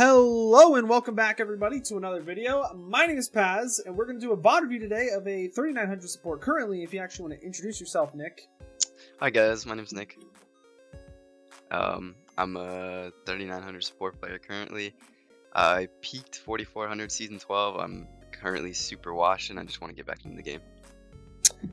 Hello and welcome back everybody to another video. My name is Paz and we're going to do a VOD review today of a 3900 support currently. If you actually want to introduce yourself, Nick. Hi guys, my name's Nick. I'm a 3900 support player currently. I peaked 4400 season 12. I'm currently super washed and I just want to get back into the game.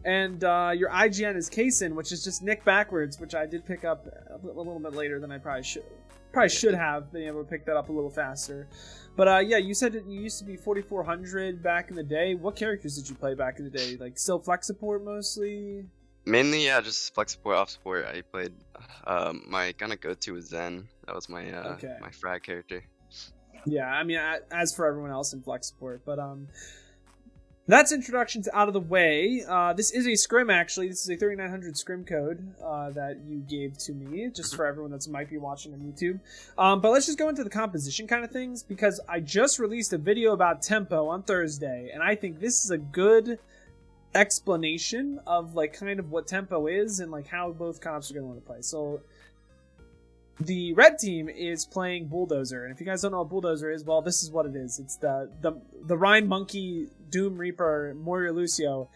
And your IGN is Kaysen, which is just Nick backwards, which I did pick up a little bit later than I probably should have been able to pick that up a little faster. But yeah, you said that you used to be 4400 back in the day. What characters did you play back in the day? Like still flex support mostly? Mainly, yeah, just flex support, off support. I played. My kind of go-to was Zen. That was my my frag character. Yeah, I mean, as for everyone else in flex support, but that's introductions out of the way. This is a scrim, actually. This is a 3900 scrim code that you gave to me, just for everyone that might be watching on YouTube. But let's just go into the composition kind of things, because I just released a video about tempo on Thursday, and I think this is a good explanation of like kind of what tempo is and like how both comps are going to want to play. So the red team is playing Bulldozer, and if you guys don't know what Bulldozer is, well, this is what it is. It's the Rhine Monkey Doom Reaper Moira Lucio,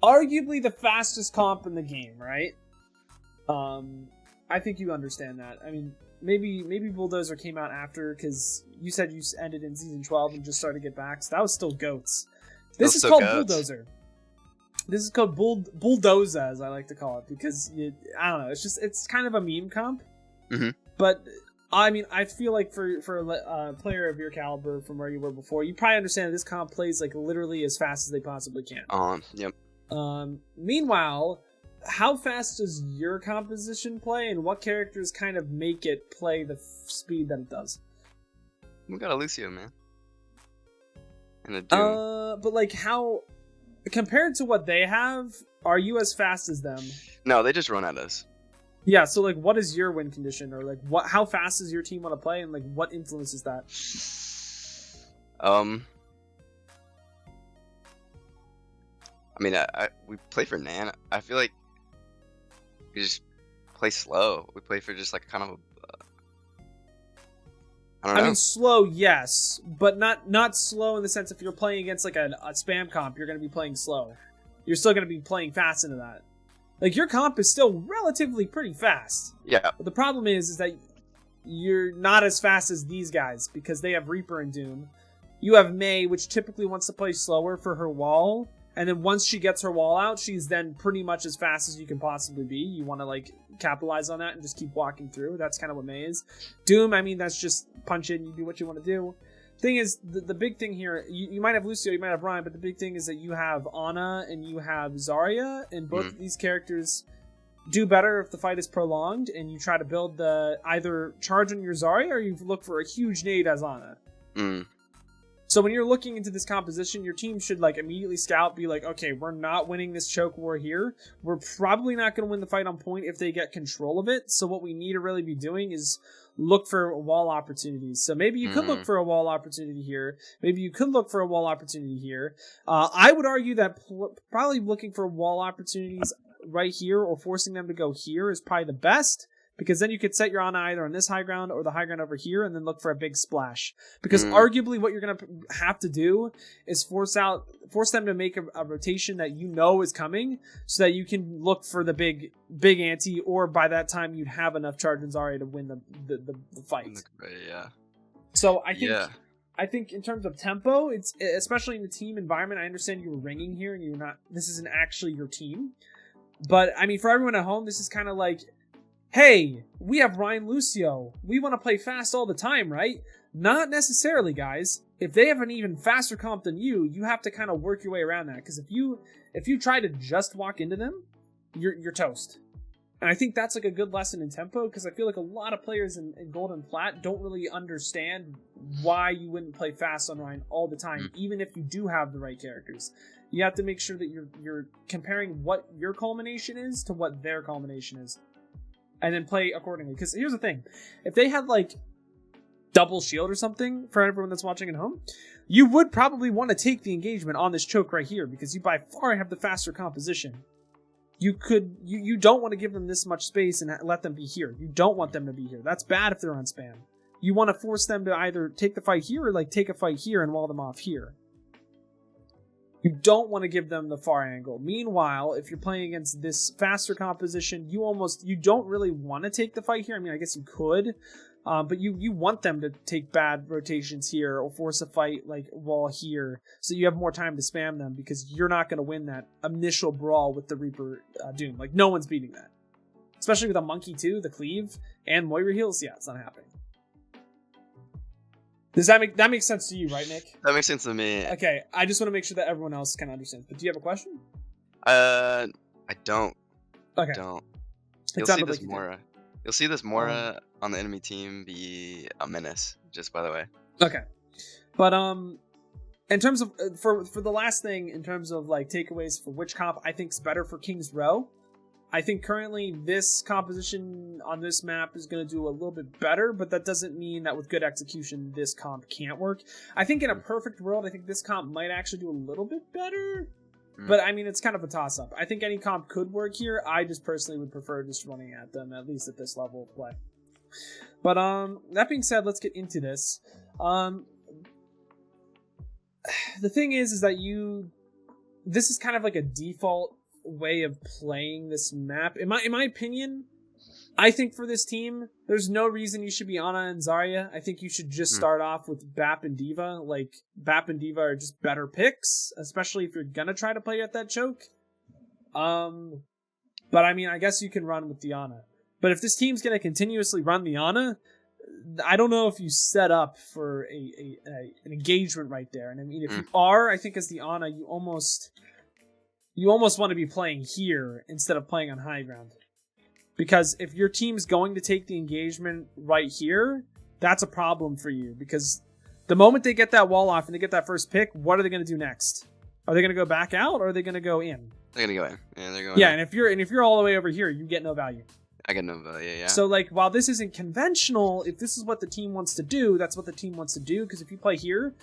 arguably the fastest comp in the game, right? I think you understand that. I mean, maybe Bulldozer came out after, because you said you ended in season 12 and just started to get back, so that was still goats. This is called Bulldozer. This is called Bulldoza, as I like to call it, because I don't know. It's kind of a meme comp. Mm-hmm. But I mean, I feel like for a player of your caliber, from where you were before, you probably understand that this comp plays like literally as fast as they possibly can. Yep. Meanwhile, how fast does your composition play, and what characters kind of make it play the speed that it does? We got a Lucio, man. And a Doom. But like how, compared to what they have, are you as fast as them? No, they just run at us. Yeah, so like what is your win condition, or like how fast does your team want to play, and like what influences that? I mean, we play for Nan. I feel like we just play slow. We play for just like kind of I don't know. I mean, slow, yes, but not slow in the sense if you're playing against like a spam comp, you're going to be playing slow. You're still going to be playing fast into that. Like, your comp is still relatively pretty fast. Yeah. But the problem is that you're not as fast as these guys, because they have Reaper and Doom. You have Mei, which typically wants to play slower for her wall, and then once she gets her wall out, she's then pretty much as fast as you can possibly be. You want to, like, capitalize on that and just keep walking through. That's kind of what Mei is. Doom, I mean, that's just punch in, you do what you want to do. Thing is, the big thing here, you might have Lucio, you might have Ryan, but the big thing is that you have Ana and you have Zarya, and both of these characters do better if the fight is prolonged, and you try to build the either charge on your Zarya, or you look for a huge nade as Ana. So when you're looking into this composition, your team should like immediately scout, be like, okay, we're not winning this choke war here. We're probably not going to win the fight on point if they get control of it. So what we need to really be doing is look for wall opportunities. So maybe you could look for a wall opportunity here. Maybe you could look for a wall opportunity here. I would argue that probably looking for wall opportunities right here or forcing them to go here is probably the best, because then you could set your Ana either on this high ground or the high ground over here and then look for a big splash. Because arguably what you're going to have to do is force them to make a rotation that you know is coming, so that you can look for the big ante, or by that time you'd have enough charge and Zarya to win the fight. Yeah. So I think in terms of tempo, it's especially in the team environment, I understand you were ringing here and this isn't actually your team. But I mean, for everyone at home, this is kind of like, hey, we have Ryan Lucio. We want to play fast all the time, right? Not necessarily, guys. If they have an even faster comp than you have to kind of work your way around that. Because if you try to just walk into them, you're toast. And I think that's like a good lesson in tempo, because I feel like a lot of players in Gold and Plat don't really understand why you wouldn't play fast on Ryan all the time, even if you do have the right characters. You have to make sure that you're comparing what your culmination is to what their culmination is, and then play accordingly. Because here's the thing, if they had like double shield or something, for everyone that's watching at home, you would probably want to take the engagement on this choke right here, because you by far have the faster composition. You don't want to give them this much space and let them be here. You don't want them to be here. That's bad if they're on spam. you want to force them to either take the fight here or like take a fight here and wall them off here. You don't want to give them the far angle. Meanwhile, if you're playing against this faster composition, you don't really want to take the fight here. I mean, I guess you could, but you want them to take bad rotations here or force a fight like wall here, so you have more time to spam them, because you're not going to win that initial brawl with the Reaper Doom. Like, no one's beating that. Especially with a Monkey too, the Cleave, and Moira heals. Yeah, it's not happening. Does that make sense to you, right, Nick? That makes sense to me. Okay, I just want to make sure that everyone else kind of understands. But do you have a question? I don't. Okay. Don't. It You'll see sounded this like you did. Mora. You'll see this Mora on the enemy team be a menace. Just by the way. Okay, but in terms of for the last thing, in terms of like takeaways for which comp I think's better for King's Row, I think currently this composition on this map is going to do a little bit better, but that doesn't mean that with good execution this comp can't work. I think in a perfect world, I think this comp might actually do a little bit better, but I mean, it's kind of a toss-up. I think any comp could work here. I just personally would prefer just running at them, at least at this level of play. But that being said, let's get into this. The thing is that this is kind of like a default way of playing this map. In my opinion, I think for this team, there's no reason you should be Ana and Zarya. I think you should just start off with Bap and D.Va. Like, Bap and D.Va are just better picks, especially if you're gonna try to play at that choke. But I mean, I guess you can run with the Ana. But if this team's gonna continuously run the Ana, I don't know if you set up for an engagement right there. And I mean, if you are, I think as the Ana, you almost want to be playing here instead of playing on high ground. Because if your team's going to take the engagement right here, that's a problem for you. Because the moment they get that wall off and they get that first pick, what are they going to do next? Are they going to go back out or are they going to go in? They're going to go in. Yeah, they're going in. in. And if you're all the way over here, you get no value. I get no value, yeah. So, like, while this isn't conventional, if this is what the team wants to do, that's what the team wants to do. Because if you play here,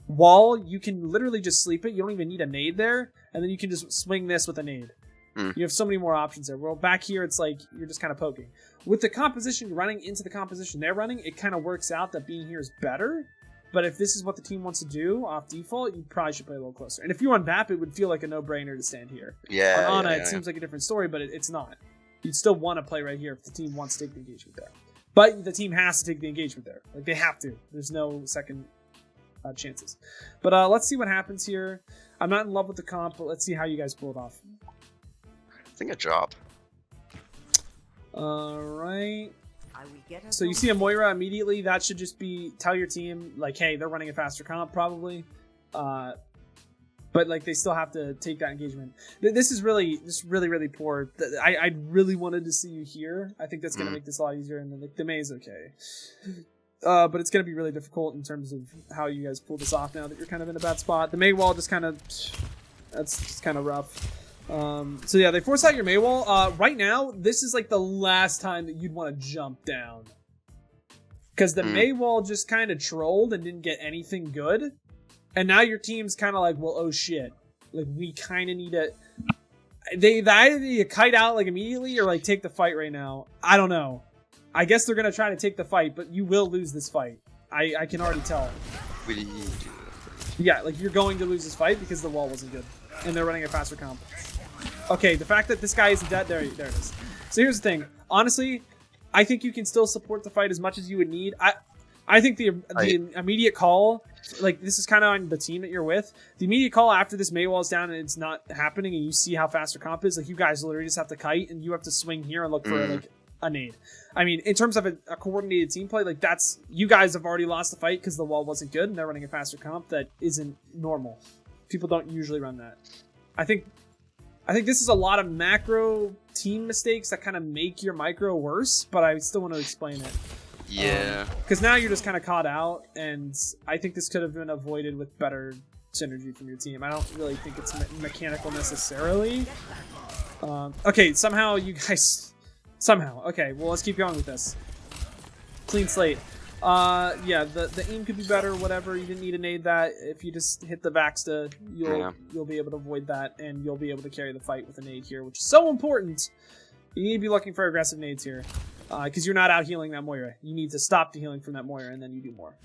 wall, you can literally just sleep it. You don't even need a nade there. And then you can just swing this with a nade. You have so many more options there. Well, back here, it's like you're just kind of poking. With the composition, running into the composition they're running, it kind of works out that being here is better. But if this is what the team wants to do off default, you probably should play a little closer. And if you run BAP, it would feel like a no-brainer to stand here. Yeah. On Ana, it seems like a different story, but it's not. You'd still want to play right here if the team wants to take the engagement there. But the team has to take the engagement there. Like, they have to. There's no second chances. But let's see what happens here. I'm not in love with the comp, but let's see how you guys pull it off. I think a drop. Alright. So you see a Moira immediately. That should just be, tell your team, like, hey, they're running a faster comp, probably. But, like, they still have to take that engagement. This is really, really poor. I really wanted to see you here. I think that's going to make this a lot easier. And then, like, the Mei is okay. But it's going to be really difficult in terms of how you guys pull this off now that you're kind of in a bad spot. The Mei wall just kind of, that's just kind of rough. So yeah, they force out your Mei wall. Right now, this is like the last time that you'd want to jump down. Because the Mei wall just kind of trolled and didn't get anything good. And now your team's kind of like, well, oh shit. Like, we kind of need to... They either need to kite out like immediately or like take the fight right now. I don't know. I guess they're going to try to take the fight, but you will lose this fight. I can already tell. Yeah, like, you're going to lose this fight because the wall wasn't good. And they're running a faster comp. Okay, the fact that this guy isn't dead, there it is. So here's the thing. Honestly, I think you can still support the fight as much as you would need. I think the immediate call, like, this is kind of on the team that you're with. The immediate call after this Mei wall's down and it's not happening and you see how fast your comp is, like, you guys literally just have to kite and you have to swing here and look for, like, a nade. I mean, in terms of a coordinated team play, like, that's, you guys have already lost the fight because the wall wasn't good and they're running a faster comp that isn't normal. People don't usually run that. I think this is a lot of macro team mistakes that kind of make your micro worse, but I still want to explain it. Yeah. Because now you're just kind of caught out, and I think this could have been avoided with better synergy from your team. I don't really think it's mechanical necessarily. Okay, somehow you guys... Somehow. Okay, well, let's keep going with this. Clean slate. Yeah, the aim could be better, whatever. You didn't need to nade that. If you just hit the Vaxta, you'll be able to avoid that, and you'll be able to carry the fight with a nade here, which is so important. You need to be looking for aggressive nades here. Because you're not out healing that Moira. You need to stop the healing from that Moira, and then you do more.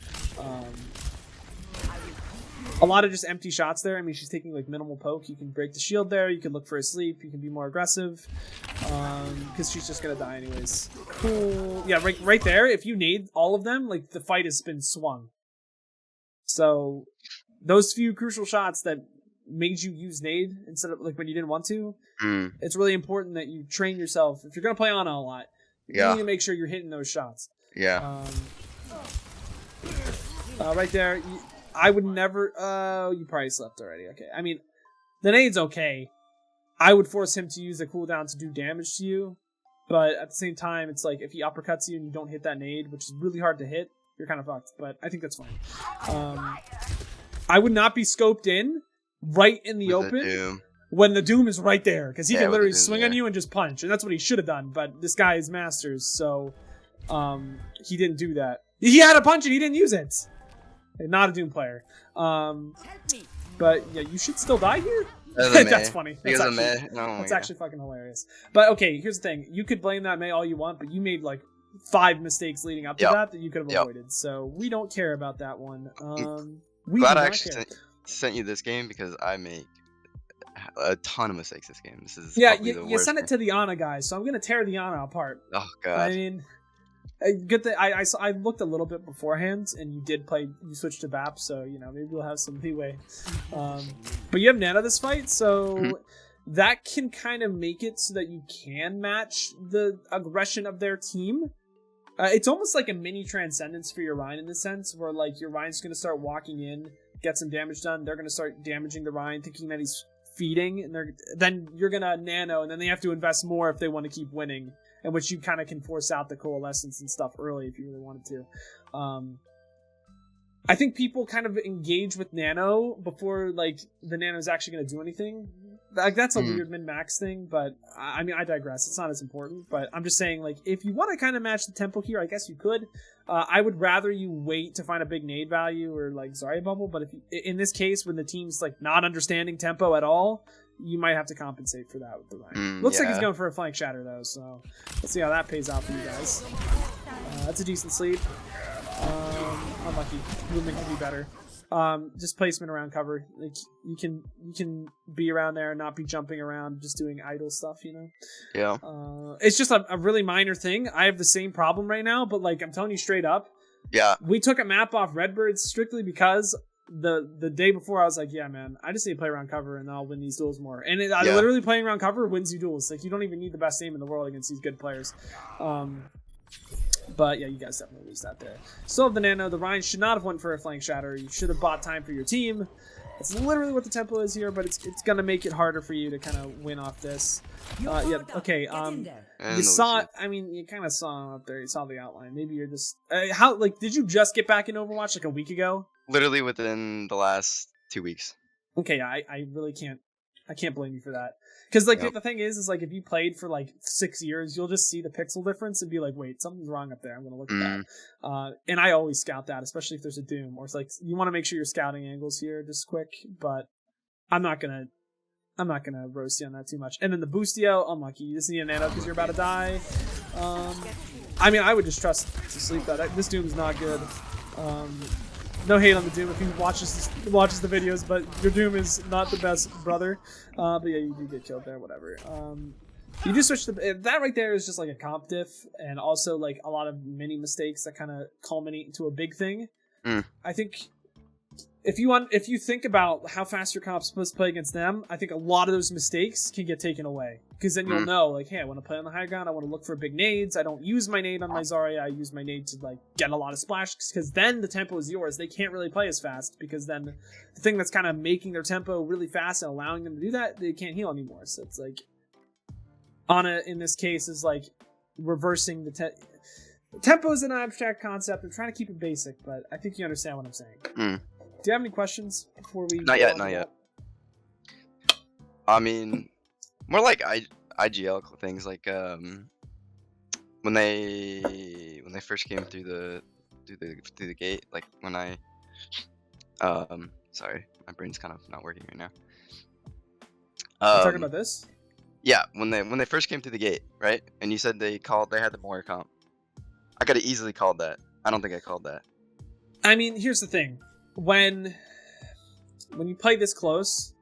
A lot of just empty shots there. I mean, she's taking like minimal poke. You can break the shield there. You can look for a sleep. You can be more aggressive. Because she's just going to die anyways. Cool. Yeah, right there. If you nade all of them, like the fight has been swung. So those few crucial shots that made you use nade instead of like when you didn't want to, it's really important that you train yourself. If you're going to play Ana a lot, you need to make sure you're hitting those shots. Yeah. Right there, I would never... you probably slept already. Okay. I mean, the nade's okay. I would force him to use the cooldown to do damage to you. But at the same time, it's like if he uppercuts you and you don't hit that nade, which is really hard to hit, you're kind of fucked. But I think that's fine. I would not be scoped in right in the open when the Doom is right there. Because he can literally swing on you and just punch. And that's what he should have done. But this guy is Masters, so he didn't do that. He had a punch and he didn't use it. Not a Doom player. But yeah, you should still die here? That's funny. That's actually fucking hilarious. But okay, here's the thing. You could blame that Mei all you want, but you made like 5 mistakes leading up to that you could have avoided. So we don't care about that one. Glad I actually sent you this game because I make a ton of mistakes this game. This is you sent it to the Ana guys, so I'm gonna tear the Ana apart. Oh god. I mean, good thing I looked a little bit beforehand, and you switched to BAP, so you know maybe we'll have some leeway. But you have Nana this fight, so that can kind of make it so that you can match the aggression of their team. It's almost like a mini transcendence for your Rhine in the sense where like your Rhine's gonna start walking in, get some damage done. They're gonna start damaging the Rhine, thinking that he's feeding, and then you're gonna nano, and then they have to invest more if they want to keep winning. In which you kind of can force out the coalescence and stuff early if you really wanted to. I think people kind of engage with Nano before like the Nano is actually going to do anything. Like that's a weird min-max thing, but I mean I digress. It's not as important, but I'm just saying like if you want to kind of match the tempo here, I guess you could. I would rather you wait to find a big nade value or like Zarya bubble, but in this case when the team's like not understanding tempo at all, you might have to compensate for that with the Rhine. Looks like he's going for a flank shatter though, so let's see how that pays out for you guys. That's a decent sleep. Unlucky. Movement can be better. Just placement around cover. Like you can be around there and not be jumping around, just doing idle stuff, you know? Yeah. It's just a really minor thing. I have the same problem right now, but like I'm telling you straight up. Yeah. We took a map off Redbirds strictly because the day before I was like, yeah, man, I just need to play around cover and I'll win these duels more. And literally playing around cover wins you duels. Like you don't even need the best aim in the world against these good players. But yeah, you guys definitely lose that there. Still have the Nano. The Rhine should not have went for a flank shatter. You should have bought time for your team. That's literally what the tempo is here, but it's gonna make it harder for you to kind of win off this. Okay. You saw it. I mean, you kind of saw him up there. You saw the outline. Maybe you're just did you just get back in Overwatch like a week ago? Literally within the last 2 weeks. Okay, I really can't. I can't blame you for that. Because like the thing is like if you played for like 6 years, you'll just see the pixel difference and be like, wait, something's wrong up there. I'm gonna look at that. And I always scout that, especially if there's a Doom, or it's like you want to make sure you're scouting angles here just quick. But I'm not gonna roast you on that too much. And then the Boostio, unlucky. You just need a nano because you're about to die. I mean, I would just trust to sleep that. This Doom is not good. No hate on the Doom if he watches the videos, but your Doom is not the best brother. But yeah, you do get killed there, whatever. You do switch that right there is just like a comp diff, and also like a lot of mini mistakes that kind of culminate into a big thing. I think if you think about how fast your comp's supposed to play against them, I think a lot of those mistakes can get taken away. Because then you'll know, like, hey, I want to play on the high ground, I want to look for big nades, I don't use my nade on my Zarya, I use my nade to, like, get a lot of splash, because then the tempo is yours. They can't really play as fast, because then the thing that's kind of making their tempo really fast and allowing them to do that, they can't heal anymore. So it's like, Ana, in this case, is, like, reversing the tempo is an abstract concept. I'm trying to keep it basic, but I think you understand what I'm saying. Do you have any questions before we... Not yet. I mean... More like IGL things, like when they first came through the gate, like when I sorry, my brain's kind of not working right now. You talking about this? Yeah, when they first came through the gate, right? And you said they had the Moira comp. I could have easily called that. I don't think I called that. I mean, here's the thing. When you play this close,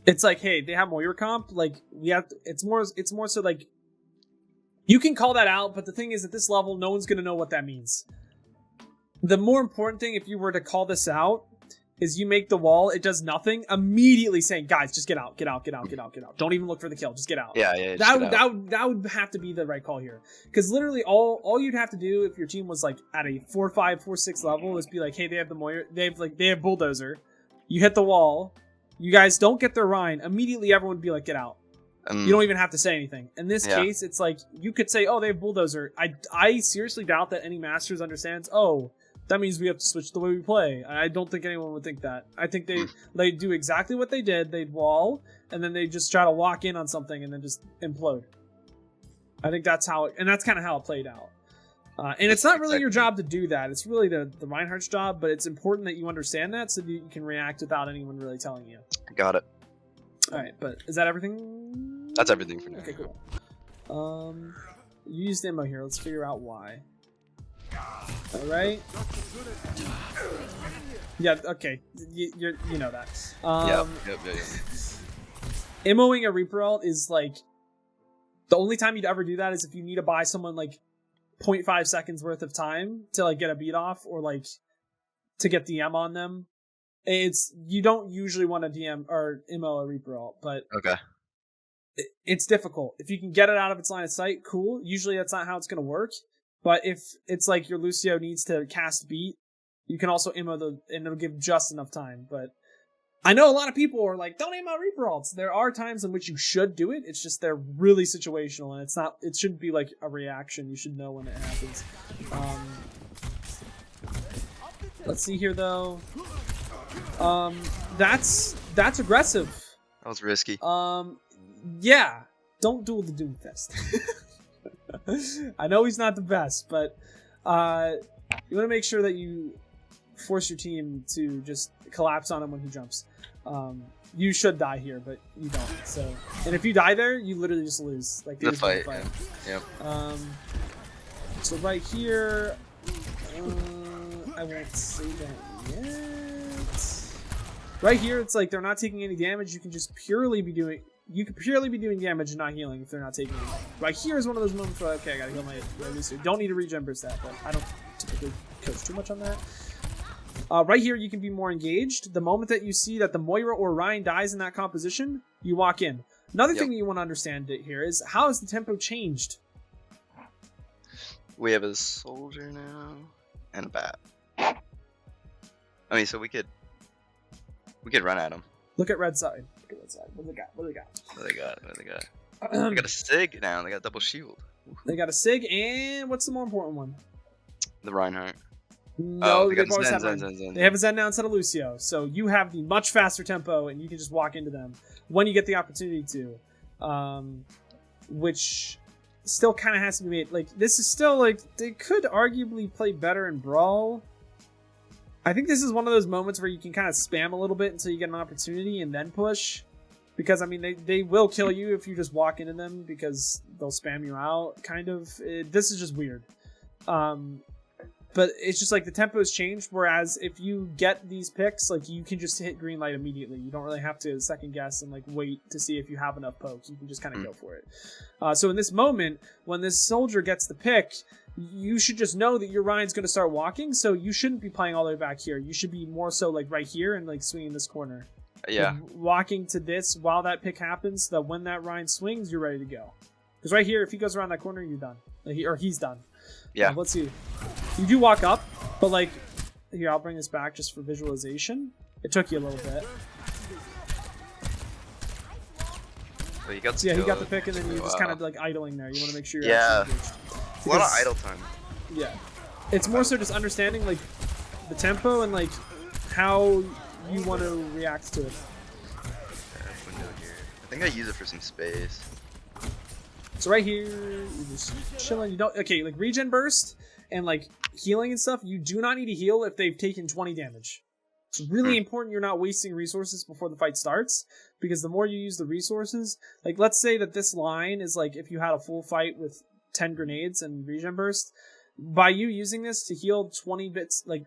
it's like, hey, they have Moira comp. Like, we have to, it's more so like, you can call that out, but the thing is, at this level, no one's gonna know what that means. The more important thing, if you were to call this out, is you make the wall, it does nothing, immediately saying, guys, just get out, get out, get out, get out, get out. Don't even look for the kill, just get out. Yeah. That would have to be the right call here. Because literally all you'd have to do if your team was like at a 4-5, 4-6 level is be like, hey, they have the Moira, they have Bulldozer. You hit the wall, you guys don't get their Rhine, immediately everyone would be like, get out. You don't even have to say anything. In this case, it's like, you could say, oh, they have Bulldozer. I seriously doubt that any Masters understands, oh, that means we have to switch the way we play. I don't think anyone would think that. I think they do exactly what they did. They'd wall, and then they just try to walk in on something and then just implode. I think that's how and that's kind of how it played out. And it's not really your job to do that. It's really the Reinhardt's job, but it's important that you understand that so that you can react without anyone really telling you. Got it. All right, but is that everything? That's everything for now. Okay, cool. You used ammo here. Let's figure out why. All right. Yeah. Okay. You know that. Yep. Immoing a Reaper ult is like the only time you'd ever do that is if you need to buy someone like 0.5 seconds worth of time to like get a beat off or like to get DM on them. You don't usually want to DM or immo a Reaper ult, but okay. It's difficult. If you can get it out of its line of sight, cool. Usually that's not how it's going to work. But if it's like your Lucio needs to cast beat, you can also immo and it'll give just enough time. But I know a lot of people are like, don't immo Reaper ults. There are times in which you should do it. It's just they're really situational, and it shouldn't be like a reaction. You should know when it happens. Let's see here though. That's aggressive. That was risky. Yeah. Don't duel the Doomfist. I know he's not the best, but you want to make sure that you force your team to just collapse on him when he jumps. You should die here, but you don't. So, and if you die there, you literally just lose. Like the fight. Yeah. So right here, I won't say that yet. Right here, it's like they're not taking any damage. You can purely be doing damage and not healing if they're not taking anything. Right here is one of those moments where, okay, I gotta heal my Lucio. Don't need to regen burst that, but I don't typically coach too much on that. Right here, you can be more engaged. The moment that you see that the Moira or Ryan dies in that composition, you walk in. Another thing that you want to understand here is, how has the tempo changed? We have a soldier now and a bat. I mean, so we could run at him. Look at red side. Look at red side. What do they got? What do they got? They got a Sig now. They got double shield. They got a Sig, and what's the more important one? The Reinhardt. No, they got Zen. They have a Zen now instead of Lucio, so you have the much faster tempo, and you can just walk into them when you get the opportunity to, which still kind of has to be made. Like, this is still like they could arguably play better in Brawl. I think this is one of those moments where you can kind of spam a little bit until you get an opportunity and then push. Because, I mean, they will kill you if you just walk into them because they'll spam you out, kind of. This is just weird. But it's just like the tempo has changed, whereas if you get these picks, like, you can just hit green light immediately. You don't really have to second guess and like wait to see if you have enough pokes. You can just kind of go for it. So in this moment, when this soldier gets the pick, you should just know that your Ryan's going to start walking, so you shouldn't be playing all the way back here. You should be more so like right here and like swinging this corner. Yeah. Like, walking to this while that pick happens, so that when that Ryan swings, you're ready to go. Because right here, if he goes around that corner, you're done. Like, he's done. Yeah. Let's see. You do walk up, but like, here, I'll bring this back just for visualization. It took you a little bit. Well, you got so yeah, he got the pick, and then you're just kind of like idling there. You want to make sure you're a lot of idle time. Yeah. It's more so just understanding like the tempo and like how you want to react to it. Window here. I think I use it for some space. So right here, you're just chilling. You don't like regen burst and like healing and stuff. You do not need to heal if they've taken 20 damage. It's really important you're not wasting resources before the fight starts, because the more you use the resources, like let's say that this line is like if you had a full fight with 10 grenades and regen burst, by you using this to heal 20 bits, like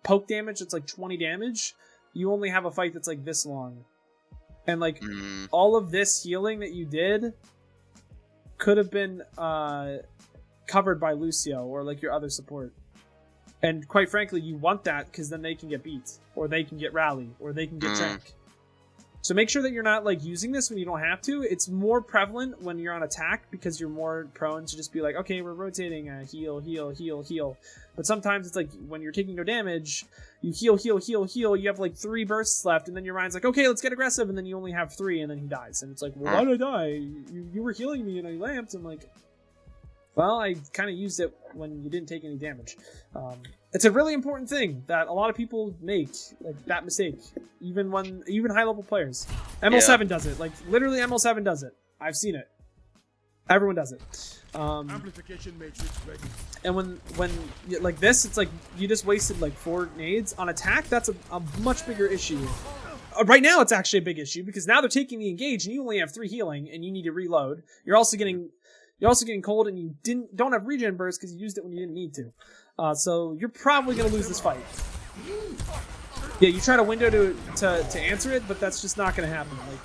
poke damage, it's like 20 damage, you only have a fight that's like this long. And like all of this healing that you did could have been covered by Lucio or like your other support. And quite frankly, you want that because then they can get beat, or they can get rally, or they can get tank. So make sure that you're not like using this when you don't have to. It's more prevalent when you're on attack because you're more prone to just be like, okay, we're rotating, heal, heal, heal, heal. But sometimes it's like when you're taking no damage, you heal, heal, heal, heal. You have like 3 bursts left, and then your Ryan's like, okay, let's get aggressive, and then you only have 3, and then he dies. And it's like, well, why did I die? You were healing me, and I lamped. I'm like, well, I kind of used it when you didn't take any damage. It's a really important thing that a lot of people make, like that mistake. Even high level players. ML7 does it. Like literally, ML7 does it. I've seen it. Everyone does it. Amplification matrix ready. And when like this, it's like you just wasted like 4 nades on attack. That's a much bigger issue. Right now, it's actually a big issue because now they're taking the engage, and you only have 3 healing, and you need to reload. You're also getting cold, and you don't have regen burst because you used it when you didn't need to. So you're probably gonna lose this fight. Yeah, you try to window to answer it, but that's just not gonna happen. Like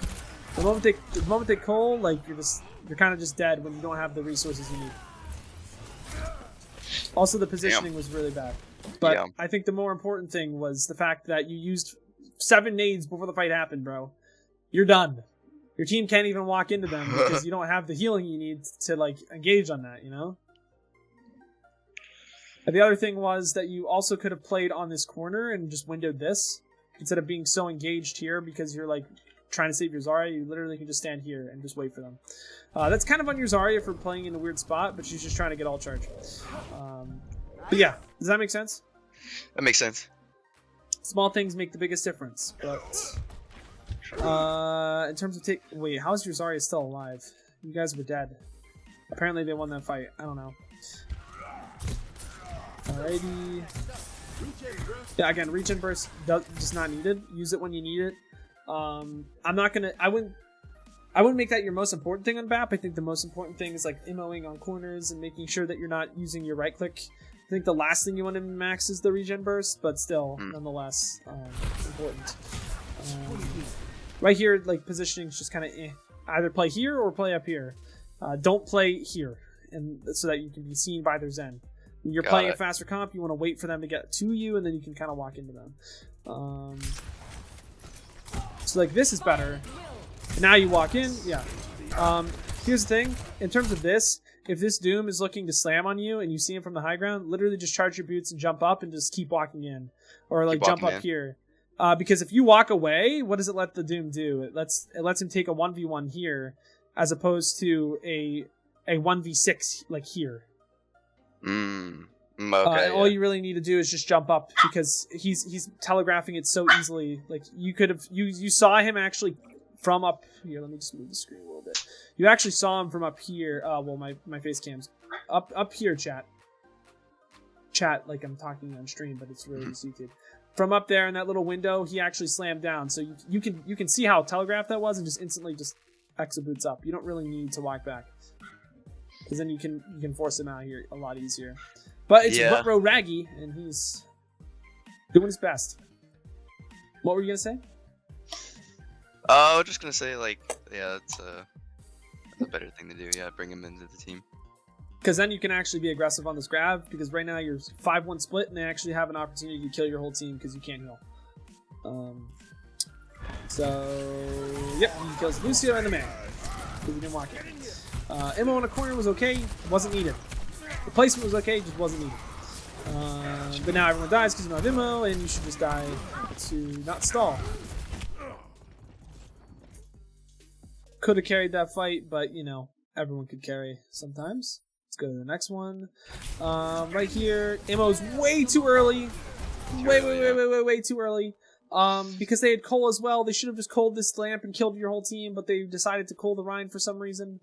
the moment they call, like you're kind of just dead when you don't have the resources you need. Also, the positioning was really bad. But I think the more important thing was the fact that you used 7 nades before the fight happened, bro. You're done. Your team can't even walk into them because you don't have the healing you need to like engage on that, you know? And the other thing was that you also could have played on this corner and just windowed this instead of being so engaged here because you're like trying to save your Zarya. You literally can just stand here and just wait for them. That's kind of on your Zarya for playing in a weird spot, but she's just trying to get all charge. But yeah, does that make sense? That makes sense. Small things make the biggest difference, but in terms of wait, how's your Zarya still alive? You guys were dead. Apparently they won that fight. I don't know. Alrighty. Yeah, again, regen burst just not needed. Use it when you need it. I wouldn't make that your most important thing on BAP. I think the most important thing is like emoing on corners and making sure that you're not using your right click. I think the last thing you want to max is the regen burst, but still, nonetheless, important. Right here, like positioning is just kind of either play here or play up here. Don't play here, and so that you can be seen by their Zen. When you're playing a faster comp, you want to wait for them to get to you, and then you can kind of walk into them. So like this is better. Now you walk in, yeah. Here's the thing, in terms of this, if this Doom is looking to slam on you and you see him from the high ground, literally just charge your boots and jump up and just keep walking in. Or like jump up here. Because if you walk away, what does it let the Doom do? It lets him take a 1v1 here as opposed to a 1v6 like here. Okay, all you really need to do is just jump up because he's telegraphing it so easily. Like you could have you saw him actually from up here. Let me just move the screen a little bit. You actually saw him from up here. Well, my face cam's up here. Chat like I'm talking on stream, but it's really just YouTube. From up there in that little window, he actually slammed down. So you can see how telegraphed that was, and just instantly just exit boots up. You don't really need to walk back. Because then you can force him out here a lot easier. But it's Row Raggy, and he's doing his best. What were you gonna say? I was just gonna say, like, yeah, it's a better thing to do. Yeah, bring him into the team. Because then you can actually be aggressive on this grab. Because right now you're 5-1 split, and they actually have an opportunity to kill your whole team because you can't heal. So yep, he kills Lucio and the man because he didn't walk in. Immo in a corner was okay, wasn't needed. The placement was okay, just wasn't needed. But now everyone dies because you don't have Immo, and you should just die to not stall. Could have carried that fight, but you know, everyone could carry sometimes. Let's go to the next one. Right here, Immo's way too early. Way too early. Because they had Cole as well, they should have just Coled this lamp and killed your whole team, but they decided to Cole the Rhine for some reason.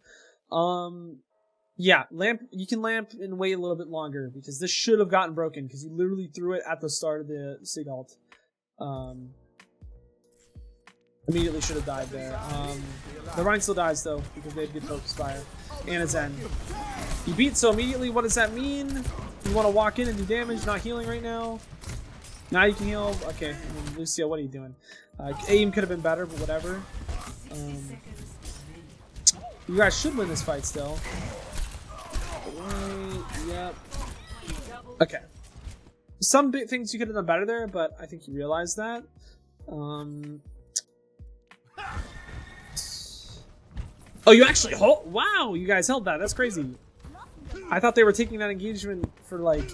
Yeah, you can lamp and wait a little bit longer because this should have gotten broken because you literally threw it at the start of the Sig ult. Immediately should have died there. The Rhine still dies though because they have good focus fire and a Zen. He beat so immediately. What does that mean? You want to walk in and do damage? Not healing right now. Now you can heal. Okay, Lucio, what are you doing? Aim could have been better, but whatever. You guys should win this fight still. Right, yep. Okay. Some big things you could have done better there, but I think you realized that. Oh, you actually hold. Wow, you guys held that. That's crazy. I thought they were taking that engagement for like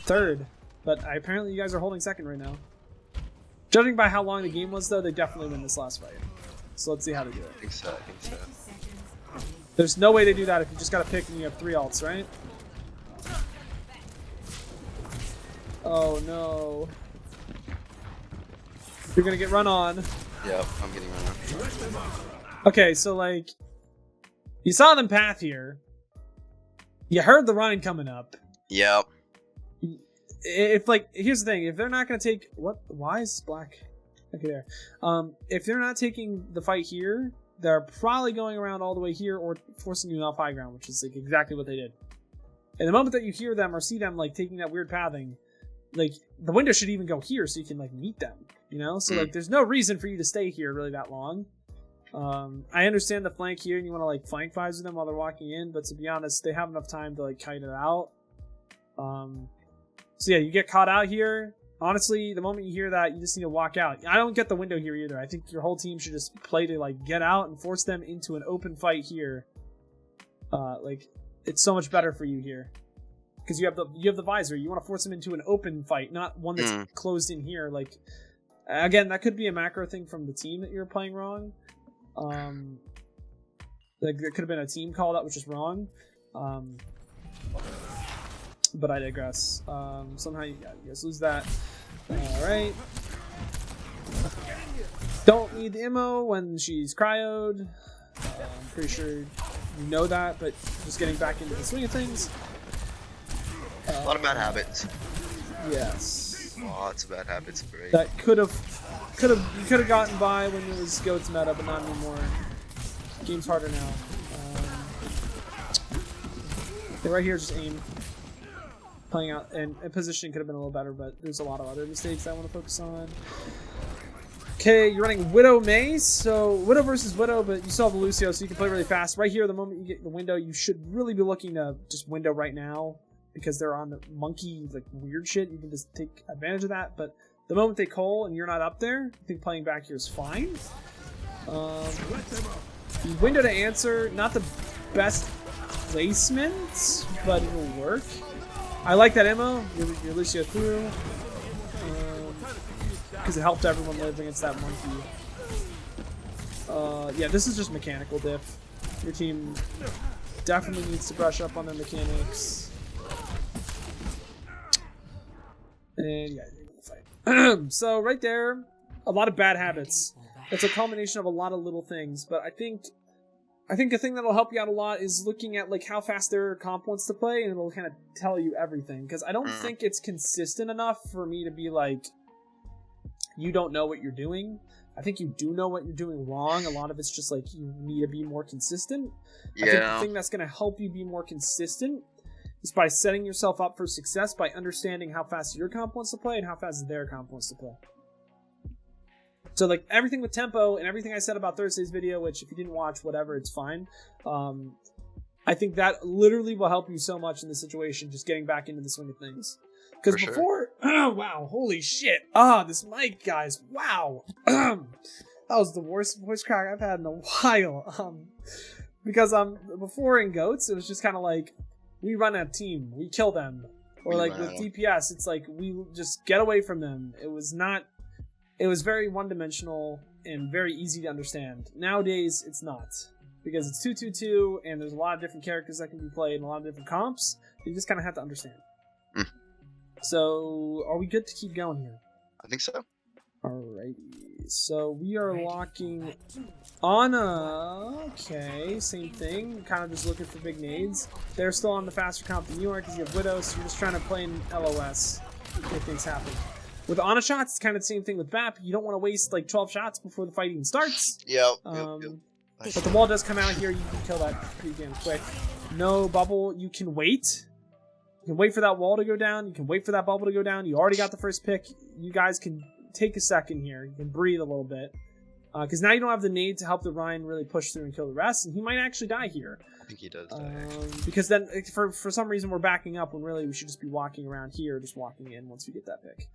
third, but apparently you guys are holding second right now. Judging by how long the game was, though, they definitely win this last fight. So let's see how they do it. I think so. There's no way they do that if you just gotta pick and you have 3 ults, right? Oh no. You're gonna get run on. Yep, I'm getting run on. Okay, so like, you saw them path here. You heard the Rhine coming up. Yep. If like, here's the thing: if they're not gonna take what? Why is black? Okay, there. If they're not taking the fight here, they're probably going around all the way here or forcing you off high ground, which is like exactly what they did. And the moment that you hear them or see them like taking that weird pathing, like the window should even go here so you can like meet them, you know? So like there's no reason for you to stay here really that long. I understand the flank here and you want to like flank vibes with them while they're walking in, but to be honest, they have enough time to like kite it out. So yeah, you get caught out here. Honestly, the moment you hear that, you just need to walk out. I don't get the window here either. I think your whole team should just play to like get out and force them into an open fight here. Like it's so much better for you here because you have the visor. You want to force them into an open fight, not one that's closed in here. Like again, that could be a macro thing from the team that you're playing wrong. Like there could have been a team call that was just wrong. But I digress. Somehow you guys lose that. Alright. Don't need the ammo when she's cryoed. I'm pretty sure you know that, but just getting back into the swing of things. A lot of bad habits. Yes. Lots of bad habits. Great. That you could have gotten by when it was GOAT's meta, but not anymore. Game's harder now. Right here, just aim. Playing out and positioning could have been a little better, but there's a lot of other mistakes I want to focus on. Okay, you're running Widow Mei, so Widow versus Widow, but you still have the Lucio, so you can play really fast. Right here, the moment you get the window, you should really be looking to just window right now because they're on the monkey like weird shit. You can just take advantage of that, but the moment they call and you're not up there, I think playing back here is fine. Window to answer, not the best placement, but it'll work. I like that ammo. Your Lucio through because it helped everyone live against that monkey. Yeah, this is just mechanical diff. Your team definitely needs to brush up on their mechanics. And yeah, you're gonna fight. So right there, a lot of bad habits. It's a combination of a lot of little things, but I think the thing that'll help you out a lot is looking at like how fast their comp wants to play, and it'll kind of tell you everything. Because I don't think it's consistent enough for me to be like, you don't know what you're doing. I think you do know what you're doing wrong. A lot of it's just like you need to be more consistent. Yeah. I think the thing that's going to help you be more consistent is by setting yourself up for success by understanding how fast your comp wants to play and how fast their comp wants to play. So like everything with tempo and everything I said about Thursday's video, which if you didn't watch, whatever, it's fine. I think that literally will help you so much in this situation, just getting back into the swing of things. Because before, wow, holy shit. This mic, guys, wow. That was the worst voice crack I've had in a while. Because before in GOATs, it was just kind of like, we run a team, we kill them. Or like with DPS, it's like, we just get away from them. It was very one-dimensional and very easy to understand. Nowadays, it's not. Because it's 2-2-2, and there's a lot of different characters that can be played and a lot of different comps. You just kind of have to understand. So, are we good to keep going here? I think so. Alrighty. So, we are locking Ana. Okay, same thing. Kind of just looking for big nades. They're still on the faster comp than you are because you have Widow, so you're just trying to play in LOS. Make things happen. With honor shots, it's kind of the same thing with BAP. You don't want to waste like 12 shots before the fight even starts. Yep. But the wall does come out here. You can kill that pretty damn quick. No bubble. You can wait. You can wait for that wall to go down. You can wait for that bubble to go down. You already got the first pick. You guys can take a second here. You can breathe a little bit. Because now you don't have the nade to help the Ryan really push through and kill the rest. And he might actually die here. I think he does die. Because then, for some reason, we're backing up when really we should just be walking around here, just walking in once we get that pick.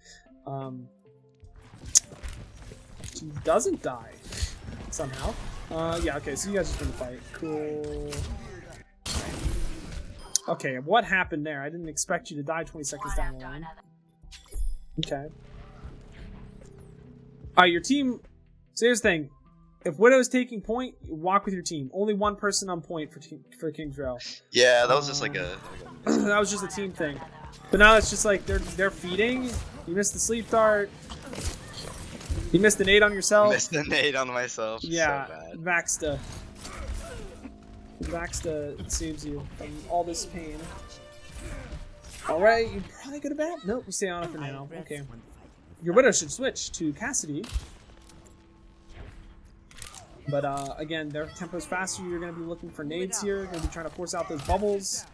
He doesn't die somehow. Yeah, okay, so you guys just win the fight. Cool. Okay, what happened there? I didn't expect you to die 20 seconds down the line. Okay. Alright, your team... So here's the thing. If Widow's taking point, walk with your team. Only one person on point for King's Row. Yeah, that was just like a... That was just a team thing. But now it's just like they're feeding. You missed the sleep dart. You missed the nade on yourself. Missed the nade on myself. Yeah, So bad. Vaxta. Vaxta saves you from all this pain. Alright, you probably go to bed? Nope, you stay on it for now. Okay. Your Widow should switch to Cassidy. But again, their tempo's faster. You're going to be looking for nades here. You're going to be trying to force out those bubbles.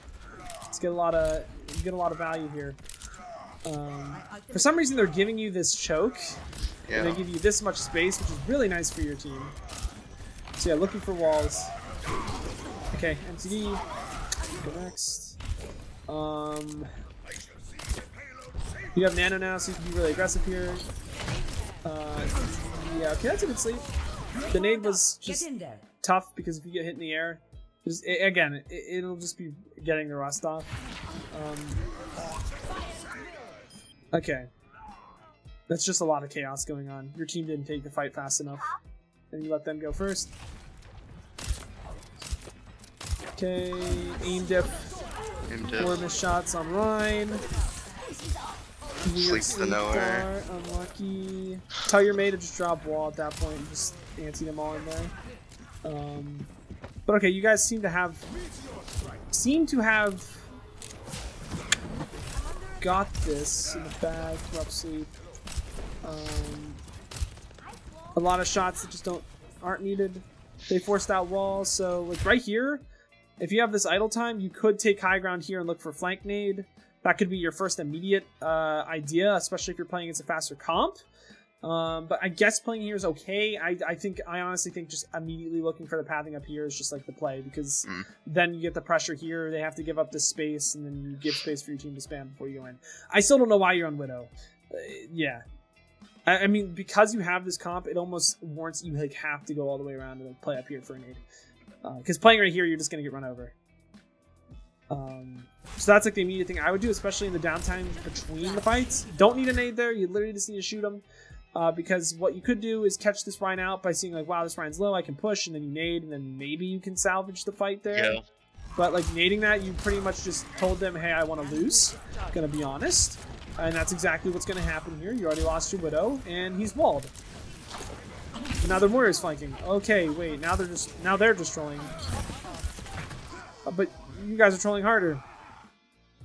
Let's get a lot of value here. For some reason, they're giving you this choke. Yeah. And they give you this much space, which is really nice for your team. So yeah, looking for walls. Okay, MTD. Go next. You have Nano now, so you can be really aggressive here. Yeah, okay, that's a good sleep. The nade was just tough because if you get hit in the air, it'll just be getting the rust off. Okay. That's just a lot of chaos going on. Your team didn't take the fight fast enough. And you let them go first. Okay, aim dip. Four missed shots on Rhine. Sleeps to nowhere. Unlucky. Tell your mate to just drop wall at that point and just anti them all in there. But okay, you guys seem to have got this in the bag. Rough sleep. A lot of shots that just aren't needed. They forced out walls, so like right here, if you have this idle time, you could take high ground here and look for flank nade. That could be your first immediate idea, especially if you're playing against a faster comp. But I guess playing here is okay. I honestly think just immediately looking for the pathing up here is just like the play, because then you get the pressure here. They have to give up this space, and then you give space for your team to spam before you go in. I still don't know why you're on Widow. Yeah. I mean, because you have this comp, it almost warrants you like have to go all the way around and like, play up here for a nade. Because playing right here, you're just gonna get run over. So that's like the immediate thing I would do, especially in the downtime between the fights. Don't need a nade there. You literally just need to shoot them. Because what you could do is catch this Rhine out by seeing like, wow, this Rhine's low, I can push, and then you nade, and then maybe you can salvage the fight there. Yeah. But like nading that, you pretty much just told them, hey, I want to lose. Gonna be honest. And that's exactly what's going to happen here. You already lost your Widow, and he's walled. Now the Warrior's flanking. Okay, wait. Now they're just trolling. But you guys are trolling harder.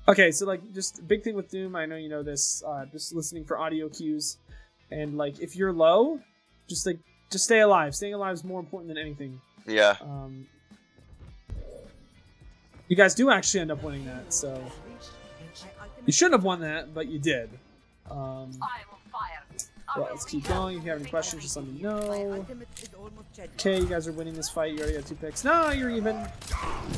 Okay, so like just big thing with Doom. I know you know this. Just listening for audio cues, and like if you're low, just stay alive. Staying alive is more important than anything. Yeah. You guys do actually end up winning that, so. You shouldn't have won that, but you did. Well, let's keep going. If you have any questions, just let me know. Okay, you guys are winning this fight. You already got 2 picks. No, you're even.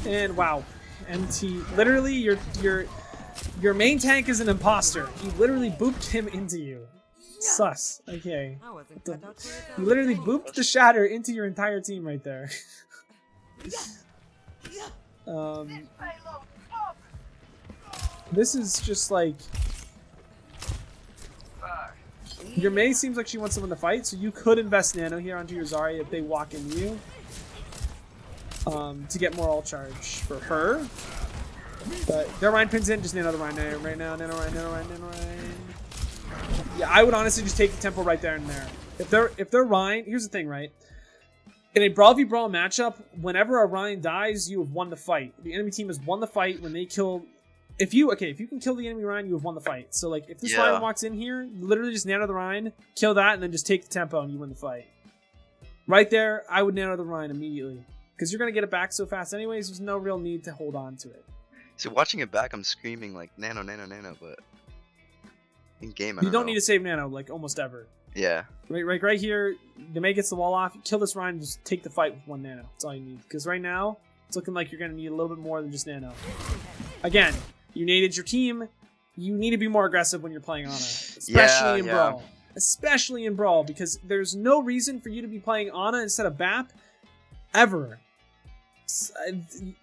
And wow, MT. Literally, your main tank is an imposter. He literally booped him into you. Sus. Okay. You literally booped the shatter into your entire team right there. This is just like... Your Mei seems like she wants someone to fight, so you could invest Nano here onto your Zarya if they walk into you. To get more ult charge for her. But their Rhine pins in, just Nano the Rhine right now. Nano Rhine. Yeah, I would honestly just take the tempo right there and there. If they're Rhine, here's the thing, right? In a Brawl v Brawl matchup, whenever a Rhine dies, you have won the fight. The enemy team has won the fight when they kill if you can kill the enemy Rhine, you have won the fight. So like if this Rhine walks in here, you literally just nano the Rhine, kill that, and then just take the tempo and you win the fight. Right there, I would nano the Rhine immediately. Because you're gonna get it back so fast anyways, there's no real need to hold on to it. So watching it back, I'm screaming like nano, nano, nano, but in game, You don't need to save nano like almost ever. Yeah. Right here, the May gets the wall off, kill this Rhine, and just take the fight with 1 nano. That's all you need. Because right now, it's looking like you're gonna need a little bit more than just nano. Again, you naded your team. You need to be more aggressive when you're playing Ana, especially in Brawl. Especially in Brawl, because there's no reason for you to be playing Ana instead of BAP ever.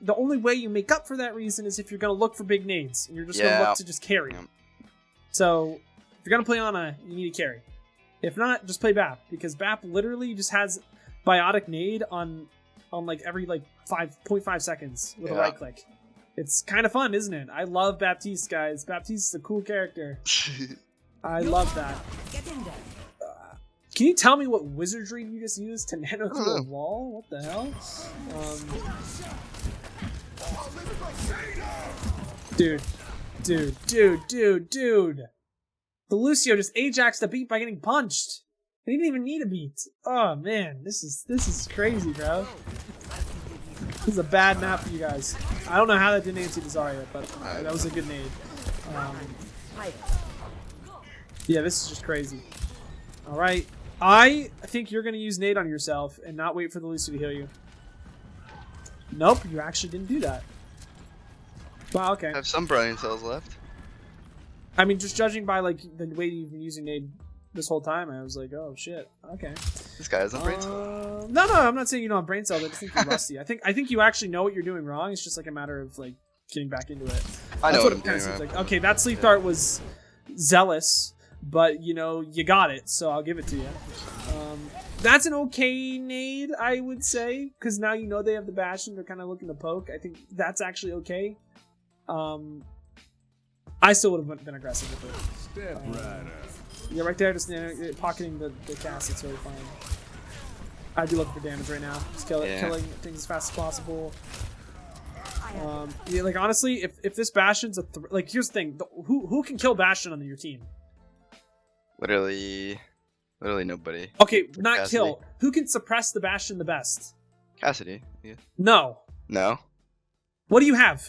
The only way you make up for that reason is if you're going to look for big nades, and you're just going to look to just carry. So, if you're going to play Ana, you need to carry. If not, just play BAP, because BAP literally just has biotic nade on like every like 5.5 seconds with a right click. It's kind of fun, isn't it? I love Baptiste, guys. Baptiste is a cool character. I love that. Can you tell me what wizardry you just used to nano through a wall? What the hell? Dude. The Lucio just Ajaxed a beat by getting punched. He didn't even need a beat. Oh man, this is crazy, bro. This is a bad map for you guys. I don't know how that didn't anti Zarya, but that was a good nade. Yeah, this is just crazy. Alright. I think you're going to use nade on yourself and not wait for the Lucio to heal you. Nope, you actually didn't do that. Wow, okay. I have some Brian cells left. I mean, just judging by like the way you've been using nade this whole time, I was like, oh shit, okay. This guy has a brain cell. No, I'm not saying you don't have brain cells. I just think you're rusty. I think you actually know what you're doing wrong. It's just like a matter of like getting back into it. I know what I'm doing. doing. Like. Okay, that sleep dart was zealous, but you know you got it, so I'll give it to you. That's an okay nade, I would say, because now you know they have the bash and they're kind of looking to poke. I think that's actually okay. I still would have been aggressive with it. Step right up. Yeah, right there, just pocketing the cast. It's really fine. I'd be looking for damage right now. Just killing things as fast as possible. Yeah, like honestly, if this Bastion's like, here's the thing: who can kill Bastion on your team? Literally nobody. Okay, not Cassidy. Kill. Who can suppress the Bastion the best? Cassidy. Yeah. No. What do you have?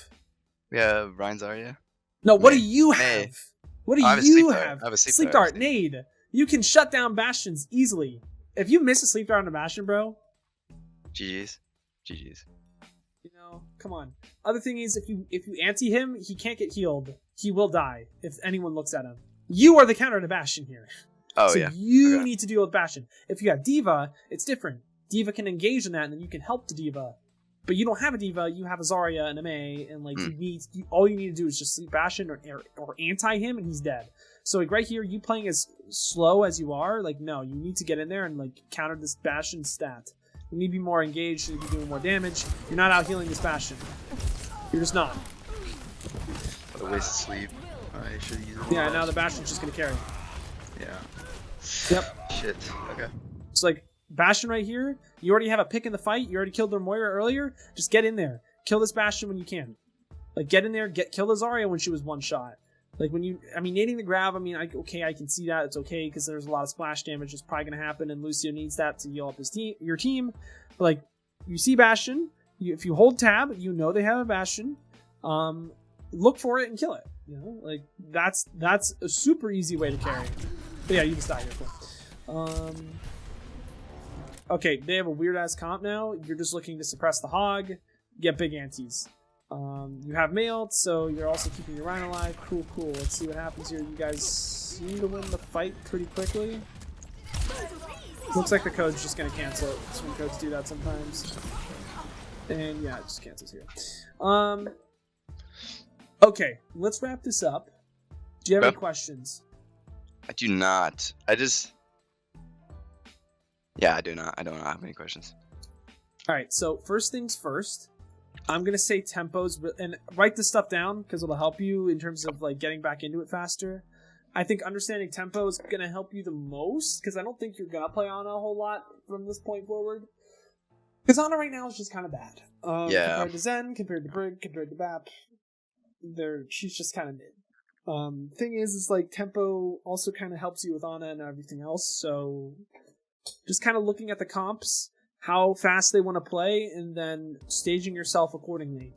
We have Ryan Zarya. No, what May. do you May. have? What do I have you a sleep have? dart. I have a sleep dart, nade. You can shut down Bastions easily. If you miss a sleep dart on a Bastion, bro. GG's. You know, come on. Other thing is, if you anti him, he can't get healed. He will die if anyone looks at him. You are the counter to Bastion here. Oh so yeah. You need to deal with Bastion. If you have D.Va, it's different. D.Va can engage in that, and then you can help the D.Va. But you don't have a D.Va, you have a Zarya and a May, and like all you need to do is just sleep Bastion or anti him, and he's dead. So like right here, you playing as slow as you are, like no, you need to get in there and like counter this Bastion stat. You need to be more engaged, you need to be doing more damage. You're not out healing this Bastion. You're just not. What a waste of sleep. I should use it. Yeah, now the Bastion's just gonna carry. Yeah. Yep. Shit. Okay. It's like Bastion right here. You already have a pick in the fight. You already killed their Moira earlier. Just get in there. Kill this Bastion when you can. Like get in there. Kill the Zarya when she was one shot. Like when nading the grab. I mean, I can see that. It's okay because there's a lot of splash damage that's probably gonna happen, and Lucio needs that to heal up your team. But like you see Bastion. If you hold tab, you know they have a Bastion. Look for it and kill it. You know, like that's a super easy way to carry. But yeah, you just die here. Cool. Okay, they have a weird ass comp now. You're just looking to suppress the hog, get big antes. You have mail, so you're also keeping your Rhino alive. Cool. Let's see what happens here. You guys seem to win the fight pretty quickly. Looks like the code's just gonna cancel it. Swing codes do that sometimes. And yeah, it just cancels here. Okay, let's wrap this up. Do you have any questions? I do not. Yeah, I do not. I don't have any questions. Alright, so first things first. I'm going to say tempos, and write this stuff down because it'll help you in terms of like getting back into it faster. I think understanding tempo is going to help you the most because I don't think you're going to play Ana a whole lot from this point forward. Because Ana right now is just kind of bad. Yeah. Compared to Zen, compared to Brig, compared to Bap. she's just kind of mid. Thing is like tempo also kind of helps you with Ana and everything else. So just kind of looking at the comps, how fast they want to play, and then staging yourself accordingly.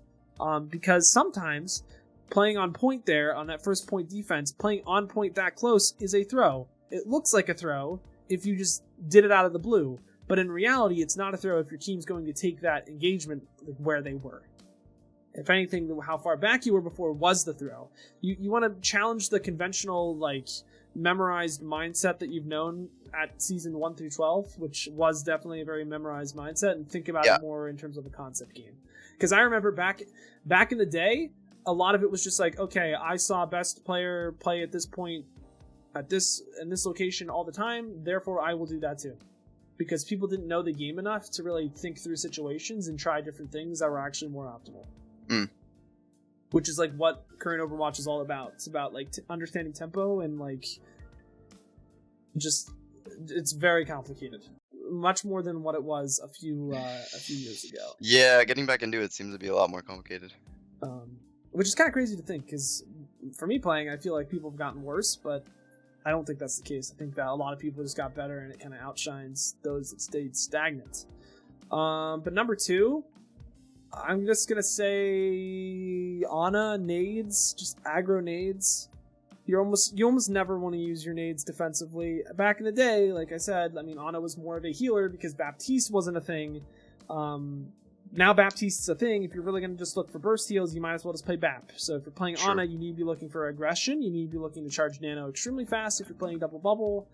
Because sometimes playing on point there on that first point defense, playing on point that close is a throw. It looks like a throw if you just did it out of the blue, but in reality, it's not a throw if your team's going to take that engagement where they were. If anything, how far back you were before was the throw. You want to challenge the conventional, like, memorized mindset that you've known at season 1 through 12, which was definitely a very memorized mindset, and think about it more in terms of a concept game. Because I remember back in the day, a lot of it was just like, okay, I saw best player play at this point, in this location all the time, therefore I will do that too. Because people didn't know the game enough to really think through situations and try different things that were actually more optimal. Which is like what current Overwatch is all about. It's about like understanding tempo and like just it's very complicated, much more than what it was a few years ago. Yeah, getting back into it seems to be a lot more complicated. Which is kind of crazy to think, because for me playing, I feel like people have gotten worse, but I don't think that's the case. I think that a lot of people just got better, and it kind of outshines those that stayed stagnant. But number 2, I'm just gonna say Ana nades, just aggro nades. You almost never want to use your nades defensively. Back in the day, like I said, I mean, Ana was more of a healer because Baptiste wasn't a thing. Now Baptiste's a thing. If you're really gonna just look for burst heals, you might as well just play Bap. So if you're playing Ana, you need to be looking for aggression. You need to be looking to charge nano extremely fast. If you're playing double bubble,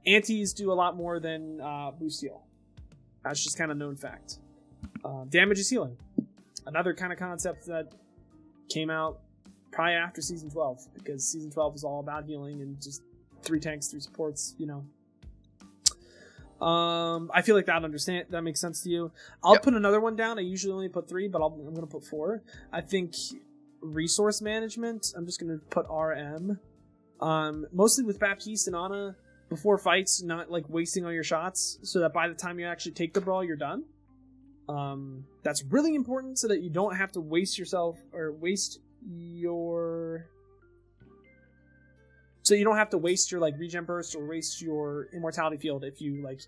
antis do a lot more than boost heal. That's just kind of known fact. Damage is healing. Another kind of concept that came out probably after Season 12, because Season 12 is all about healing and just 3 tanks, 3 supports, you know. I feel like that makes sense to you. I'll put another one down. I usually only put 3, but I'm going to put 4. I think resource management, I'm just going to put RM. Mostly with Baptiste and Ana, before fights, not like wasting all your shots, so that by the time you actually take the brawl, you're done. That's really important so that you don't have to waste your like regen burst or waste your immortality field if you like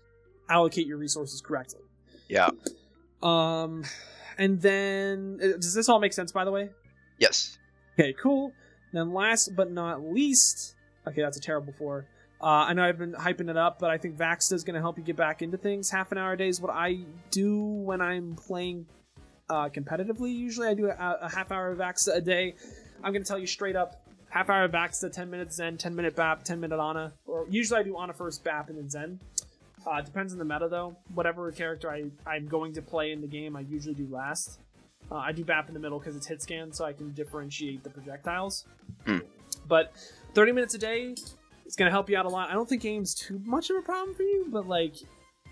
allocate your resources correctly. Yeah. And then does this all make sense, by the way? Yes. Okay, cool. Then last but not least, okay, that's a terrible 4. I know I've been hyping it up, but I think Vaxta is going to help you get back into things. Half an hour a day is what I do when I'm playing competitively. Usually I do a half hour of Vaxta a day. I'm going to tell you straight up, half hour of Vaxta, 10 minutes Zen, 10 minute Bap, 10 minute Ana. Or usually I do Ana first, Bap, and then Zen. Depends on the meta though. Whatever character I'm going to play in the game, I usually do last. I do Bap in the middle because it's hit scan, so I can differentiate the projectiles. But 30 minutes a day, it's going to help you out a lot. I don't think aim's too much of a problem for you, but like,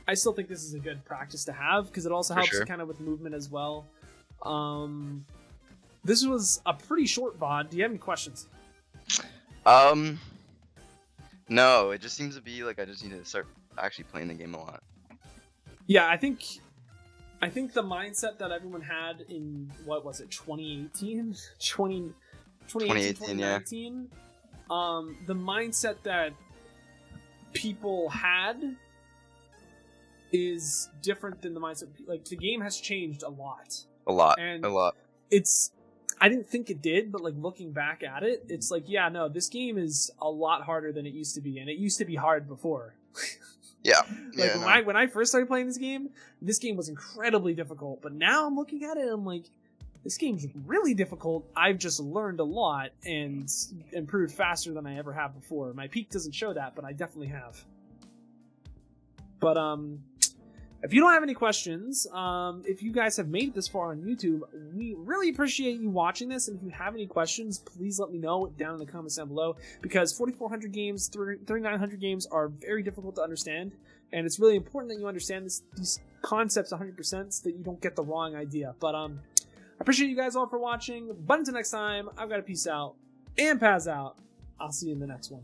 I still think this is a good practice to have because it also helps kind of with movement as well. This was a pretty short VOD. Do you have any questions? No, it just seems to be like I just need to start actually playing the game a lot. Yeah, I think the mindset that everyone had in, what was it, 2018? 2018, 2019? Yeah. The mindset that people had is different than the mindset. Like, the game has changed a lot. A lot. I didn't think it did, but like looking back at it, it's like, yeah, no, this game is a lot harder than it used to be, and it used to be hard before. Yeah. When I first started playing this game was incredibly difficult, but now I'm looking at it and I'm like, this game's really difficult. I've just learned a lot and improved faster than I ever have before. My peak doesn't show that, but I definitely have. But if you don't have any questions, if you guys have made it this far on YouTube, we really appreciate you watching this. And if you have any questions, please let me know down in the comments down below, because 4,400 games, 3,900 games are very difficult to understand. And it's really important that you understand these concepts 100% so that you don't get the wrong idea. But I appreciate you guys all for watching. But until next time, I've got to peace out and Paz out. I'll see you in the next one.